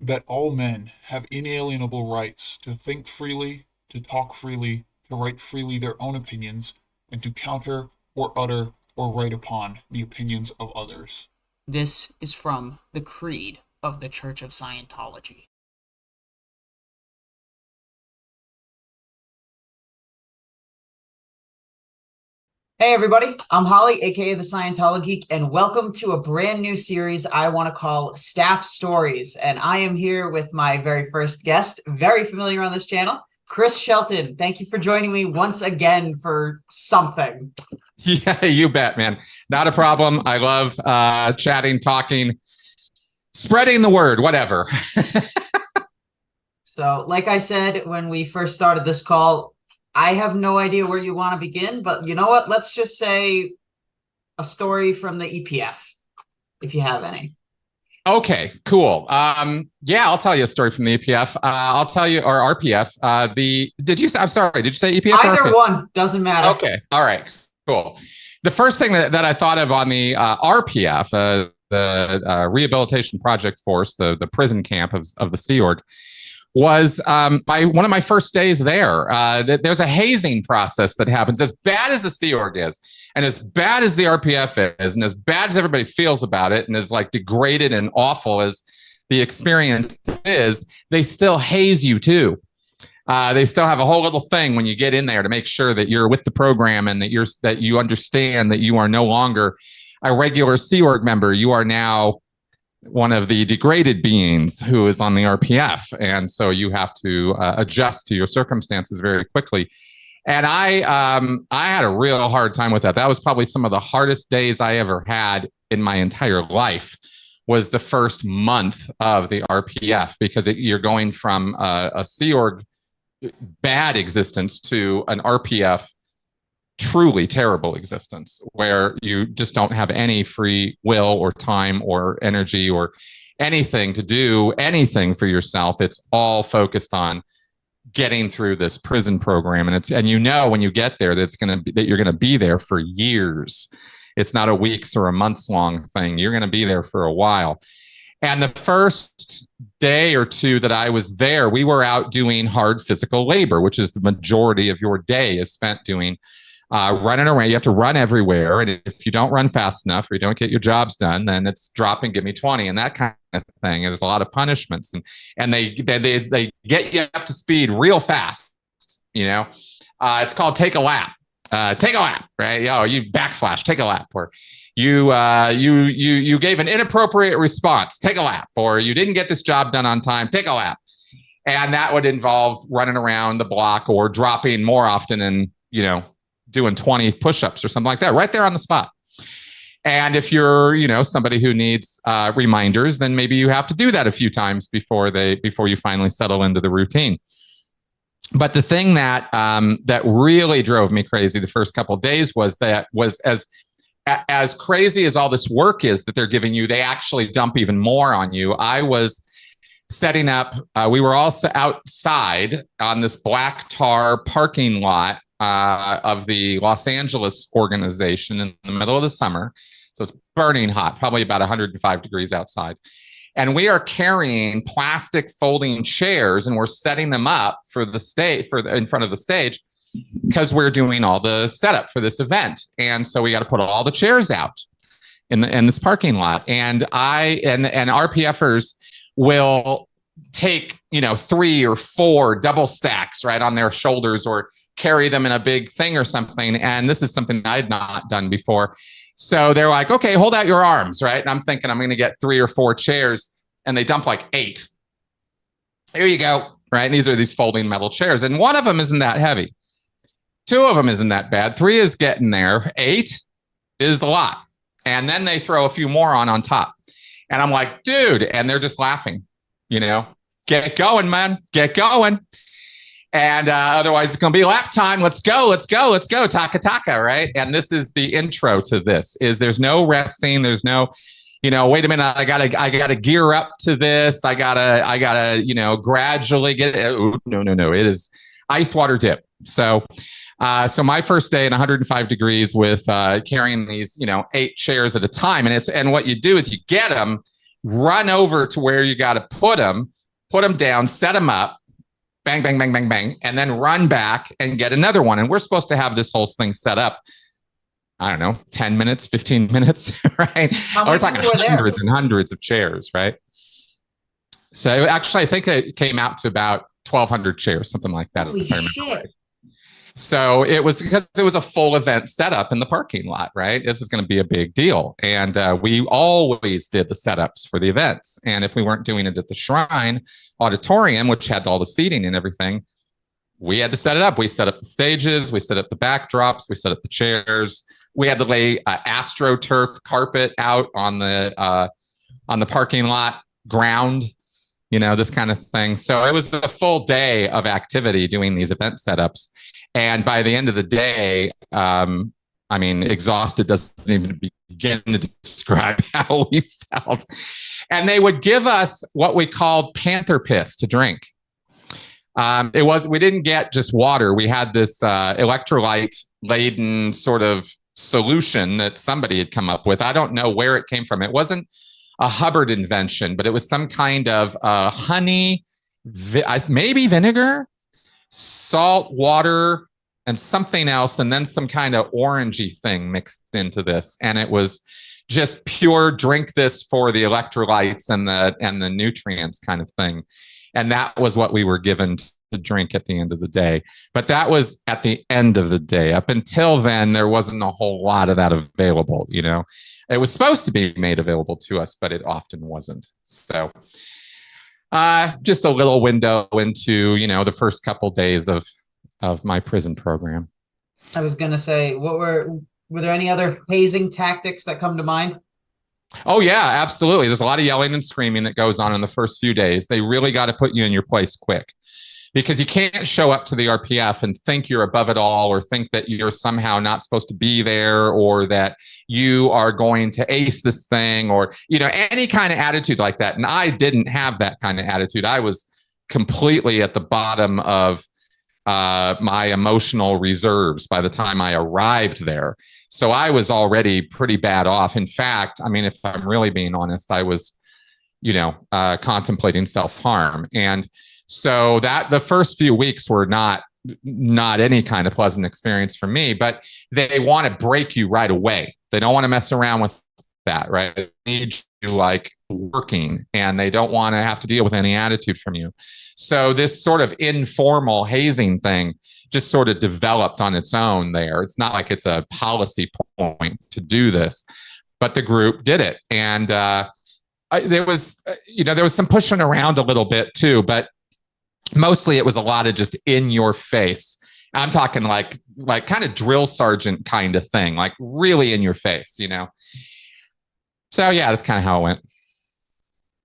that all men have inalienable rights to think freely, to talk freely, to write freely their own opinions, and to counter or utter or write upon the opinions of others. This is from the Creed of the Church of Scientology. Hey everybody, I'm Holly, aka the ScientoloGeek, and welcome to a brand new series I want to call Staff Stories. And I am here with my very first guest, very familiar on this channel, Chris Shelton. Thank you for joining me once again for something. Yeah, you bet, man. Not a problem. I love chatting, talking, spreading the word, whatever. So, like I said when we first started this call, I have no idea where you want to begin, but you know what? Let's just say a story from the EPF, if you have any. Okay, cool. Yeah, I'll tell you a story from the EPF. I'll tell you, or RPF. I'm sorry, did you say EPF? Either one, doesn't matter. Okay, all right, cool. The first thing that I thought of on the RPF, the Rehabilitation Project Force, the prison camp of the Sea Org, was one of my first days there. There's a hazing process that happens as bad as the Sea Org is, and as bad as the RPF is, and as bad as everybody feels about it, and as like degraded and awful as the experience is, they still haze you too. They still have a whole little thing when you get in there to make sure that you're with the program and that you understand that you are no longer a regular Sea Org member. You are now one of the degraded beings who is on the RPF. And so you have to adjust to your circumstances very quickly. And I had a real hard time with that. That was probably some of the hardest days I ever had in my entire life, was the first month of the RPF, because you're going from a Sea Org bad existence to an RPF truly terrible existence, where you just don't have any free will or time or energy or anything to do anything for yourself. It's all focused on getting through this prison program, and you know when you get there that you're gonna be there for years. It's not a weeks or a months long thing. You're gonna be there for a while. And the first day or two that I was there, we were out doing hard physical labor, which is the majority of your day is spent doing running around. You have to run everywhere, and if you don't run fast enough or you don't get your jobs done, then it's drop and give me 20 and that kind of thing. And there's a lot of punishments, and they get you up to speed real fast. You know, it's called take a lap. Take a lap, right? You backflash, take a lap, or you gave an inappropriate response, take a lap, or you didn't get this job done on time, take a lap. And that would involve running around the block or dropping more often and doing 20 push-ups or something like that right there on the spot. And if you're, somebody who needs reminders, then maybe you have to do that a few times before you finally settle into the routine. But the thing that really drove me crazy the first couple of days was as crazy as all this work is that they're giving you, they actually dump even more on you. I was setting up, we were all outside on this black tar parking lot of the Los Angeles organization in the middle of the summer. So it's burning hot, probably about 105 degrees outside. And we are carrying plastic folding chairs, and we're setting them up for the stage, in front of the stage, because we're doing all the setup for this event. And so we got to put all the chairs out in this parking lot. And RPFers will take 3 or 4 double stacks right on their shoulders, or carry them in a big thing or something. And this is something I had not done before. So they're like, okay, hold out your arms, right? And I'm thinking I'm going to get 3 or 4 chairs, and they dump like 8. Here you go, right? And these are these folding metal chairs. And one of them isn't that heavy. 2 of them isn't that bad. 3 is getting there. 8 is a lot. And then they throw a few more on top. And I'm like, dude, and they're just laughing, get going, man, get going. And otherwise it's going to be lap time. Let's go. Taka taka, right? And this is the intro to this, is there's no resting. There's no, wait a minute, I gotta gear up to this. I gotta, gradually get it. Ooh, no. It is ice water dip. So my first day in 105 degrees with carrying these, 8 chairs at a time. And what you do is you get them, run over to where you got to put them, put them down, set them up, bang, bang, bang, bang, bang, and then run back and get another one. And we're supposed to have this whole thing set up, I don't know, 10 minutes, 15 minutes, right? We're talking hundreds and hundreds of chairs, right? So actually, I think it came out to about 1,200 chairs, something like that. Holy shit. Right. So it was because it was a full event setup in the parking lot, right? This is going to be a big deal. And we always did the setups for the events. And if we weren't doing it at the Shrine Auditorium, which had all the seating and everything, we had to set it up. We set up the stages, we set up the backdrops, we set up the chairs. We had to lay AstroTurf carpet out on the parking lot ground, you know, this kind of thing. So it was a full day of activity doing these event setups. And by the end of the day, I mean, exhausted doesn't even begin to describe how we felt. And they would give us what we called panther piss to drink. We didn't get just water. We had this electrolyte laden sort of solution that somebody had come up with. I don't know where it came from. It wasn't a Hubbard invention, but it was some kind of honey, maybe vinegar, salt, water, and something else, and then some kind of orangey thing mixed into this. And it was just pure drink this for the electrolytes and the nutrients kind of thing. And that was what we were given to drink at the end of the day. But that was at the end of the day. Up until then, there wasn't a whole lot of that available, you know. It was supposed to be made available to us, but it often wasn't. So just a little window into, you know, the first couple days of my prison program. I was going to say, were there any other hazing tactics that come to mind? Oh, yeah, absolutely. There's a lot of yelling and screaming that goes on in the first few days. They really got to put you in your place quick, because you can't show up to the RPF and think you're above it all, or think that you're somehow not supposed to be there, or that you are going to ace this thing, or, you know, any kind of attitude like that. And I didn't have that kind of attitude. I was completely at the bottom of my emotional reserves by the time I arrived there. So I was already pretty bad off. In fact, I mean, if I'm really being honest, I was, you know, contemplating self-harm. And so that the first few weeks were not any kind of pleasant experience for me, but they want to break you right away. They don't want to mess around with that, right? They need you like working, and they don't want to have to deal with any attitude from you. So this sort of informal hazing thing just sort of developed on its own there. It's not like it's a policy point to do this, but the group did it. And there was some pushing around a little bit too, but mostly it was a lot of just in your face. I'm talking like kind of drill sergeant kind of thing, like really in your face, you know? So yeah, that's kind of how it went.